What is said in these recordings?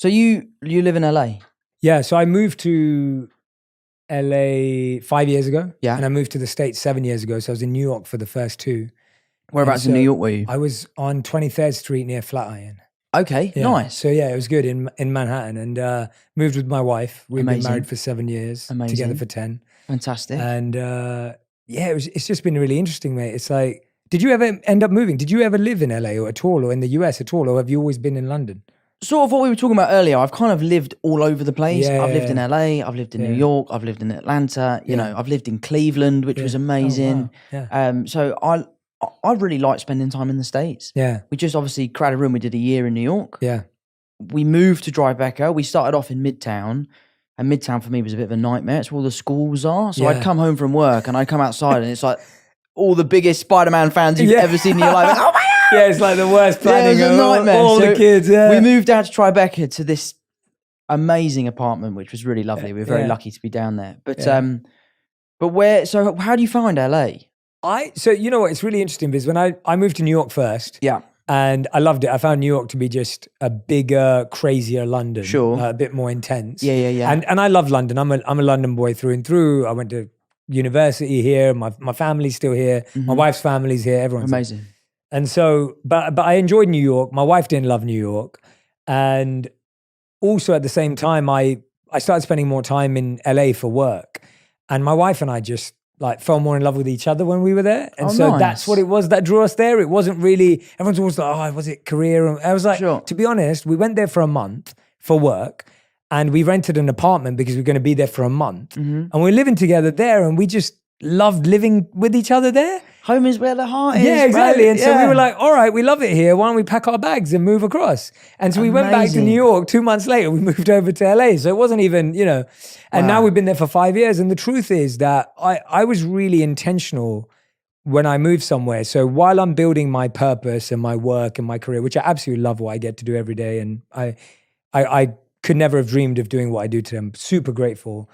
So you live in LA? Yeah, so I moved to LA 5 years ago. Yeah. And I moved to the States 7 years ago. So I was in New York for the first two. Whereabouts in New York were you? I was on 23rd Street near Flatiron. Okay, Yeah. nice. So yeah, it was good in Manhattan, and moved with my wife. We've been married for 7 years, together for 10. Fantastic. And yeah, it's just been really interesting, mate. It's like, did you ever end up moving? Did you ever live in LA or at all, or in the US at all, or have you always been in London? Sort of what we were talking about earlier. I've kind of lived all over the place. Yeah, I've lived in LA, I've lived in New York, I've lived in Atlanta, you know, I've lived in Cleveland, which was amazing. Oh, wow. So I really like spending time in the States. Yeah. We just obviously crowded room. We did a year in New York. Yeah. We moved to Tribeca. We started off in Midtown, and Midtown for me was a bit of a nightmare. It's where all the schools are. So I'd come home from work and I'd come outside and it's like all the biggest Spider-Man fans you've ever seen in your life. Like, oh my God! Yeah, it's like the worst planning. Yeah, it was a nightmare. All the kids. Yeah. We moved out to Tribeca to this amazing apartment, which was really lovely. We were very lucky to be down there. But so how do you find LA? So you know what? It's really interesting because when I moved to New York first. Yeah. And I loved it. I found New York to be just a bigger, crazier London. Sure. A bit more intense. Yeah. And I love London. I'm a London boy through and through. I went to university here. My family's still here. Mm-hmm. My wife's family's here. Everyone's amazing. Here. And so, but I enjoyed New York. My wife didn't love New York. And also at the same time, I started spending more time in LA for work. And my wife and I just like fell more in love with each other when we were there. And so that's what it was that drew us there. It wasn't really, everyone's always like, oh, was it career? And I was like, to be honest, we went there for a month for work and we rented an apartment because we were going to be there for a month. Mm-hmm. And we were living together there and we just loved living with each other there. Home is where the heart is. Yeah, exactly. Right? And so we were like, all right, we love it here. Why don't we pack our bags and move across? And so we went back to New York. 2 months later, we moved over to LA. So it wasn't even, you know, and now we've been there for 5 years. And the truth is that I was really intentional when I moved somewhere. So while I'm building my purpose and my work and my career, which I absolutely love what I get to do every day. And I could never have dreamed of doing what I do today. I'm super grateful.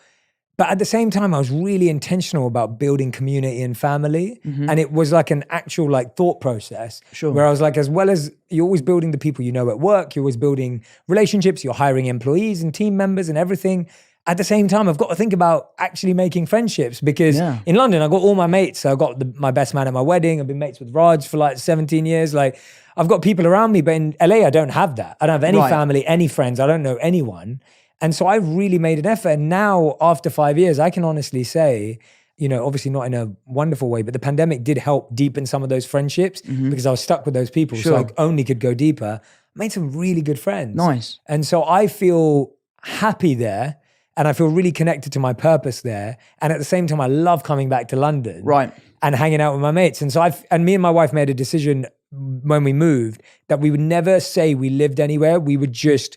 But at the same time, I was really intentional about building community and family. Mm-hmm. And it was like an actual like thought process where I was like, as well as you're always building the people you know at work, you're always building relationships, you're hiring employees and team members and everything. At the same time, I've got to think about actually making friendships because in London, I got all my mates. So I got my best man at my wedding. I've been mates with Raj for like 17 years. Like I've got people around me, but in LA, I don't have that. I don't have any family, any friends. I don't know anyone. And so I really made an effort. And now after 5 years, I can honestly say, you know, obviously not in a wonderful way, but the pandemic did help deepen some of those friendships because I was stuck with those people. So I only could go deeper. I made some really good friends. Nice. And so I feel happy there and I feel really connected to my purpose there. And at the same time, I love coming back to London. Right. And hanging out with my mates. And so me and my wife made a decision when we moved that we would never say we lived anywhere. We would just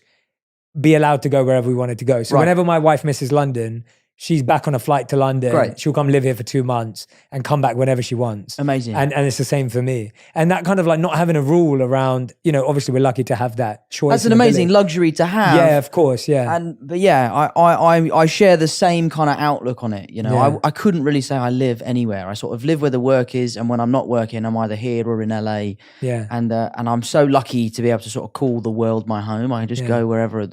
be allowed to go wherever we wanted to go. So whenever my wife misses London, she's back on a flight to London. Great. She'll come live here for 2 months and come back whenever she wants. Amazing. And it's the same for me. And that kind of like not having a rule around, you know, obviously we're lucky to have that choice. That's an amazing luxury to have. Yeah, of course, yeah. But yeah, I share the same kind of outlook on it. You know, I couldn't really say I live anywhere. I sort of live where the work is, and when I'm not working, I'm either here or in LA. Yeah. And I'm so lucky to be able to sort of call the world my home. I just go wherever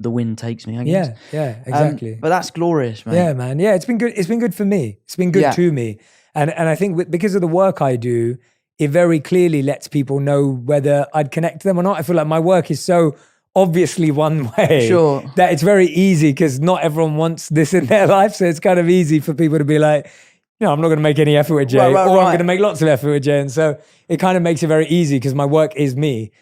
the wind takes me, I guess. Yeah, exactly. But that's glorious, man. Yeah, man. Yeah, it's been good. It's been good for me. It's been good to me. And I think because of the work I do, it very clearly lets people know whether I'd connect to them or not. I feel like my work is so obviously one way that it's very easy because not everyone wants this in their life. So it's kind of easy for people to be like, no, I'm not going to make any effort with Jay, or I'm going to make lots of effort with Jay. And so it kind of makes it very easy because my work is me.